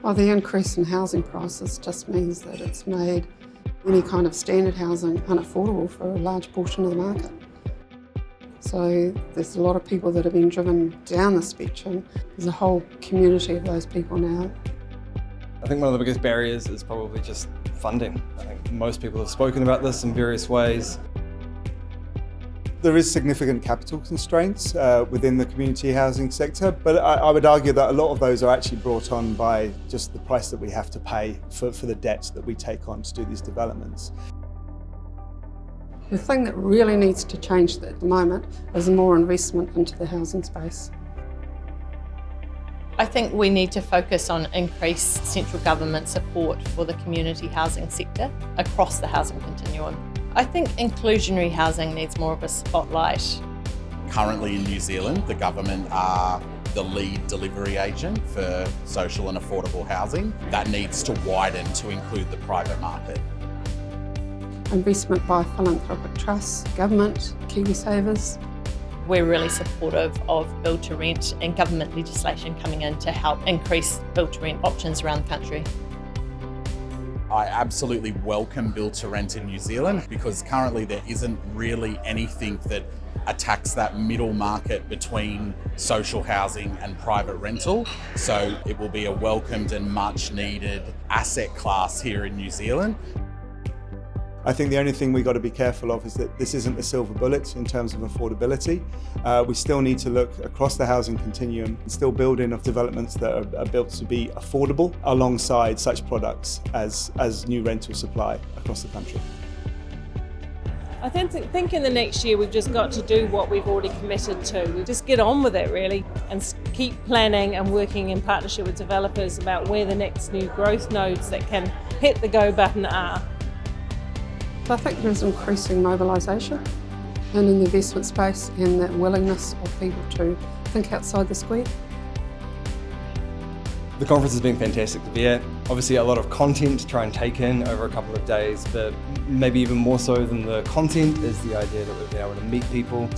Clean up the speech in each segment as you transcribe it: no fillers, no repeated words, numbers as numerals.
Well, the increase in housing prices just means that it's made any kind of standard housing unaffordable for a large portion of the market. So there's a lot of people that have been driven down the spectrum. There's a whole community of those people now. I think one of the biggest barriers is probably just funding. I think most people have spoken about this in various ways. There is significant capital constraints within the community housing sector, but I would argue that a lot of those are actually brought on by just the price that we have to pay for the debt that we take on to do these developments. The thing that really needs to change at the moment is more investment into the housing space. I think we need to focus on increased central government support for the community housing sector across the housing continuum. I think inclusionary housing needs more of a spotlight. Currently in New Zealand, the government are the lead delivery agent for social and affordable housing. That needs to widen to include the private market. Investment by philanthropic trusts, government, KiwiSavers. We're really supportive of build to rent and government legislation coming in to help increase build to rent options around the country. I absolutely welcome build to rent in New Zealand because currently there isn't really anything that attacks that middle market between social housing and private rental. So it will be a welcomed and much needed asset class here in New Zealand. I think the only thing we've got to be careful of is that this isn't a silver bullet in terms of affordability. We still need to look across the housing continuum and still build enough developments that are built to be affordable alongside such products as new rental supply across the country. I think in the next year we've just got to do what we've already committed to. We just get on with it really and keep planning and working in partnership with developers about where the next new growth nodes that can hit the go button are. I think there's increasing mobilisation and in the investment space and that willingness of people to think outside the square. The conference has been fantastic to be at. Obviously a lot of content to try and take in over a couple of days, but maybe even more so than the content is the idea that we've been able to meet people,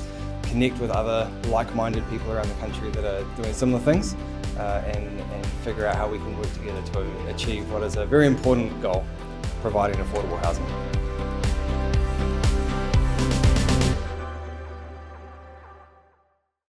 connect with other like-minded people around the country that are doing similar things and figure out how we can work together to achieve what is a very important goal, providing affordable housing.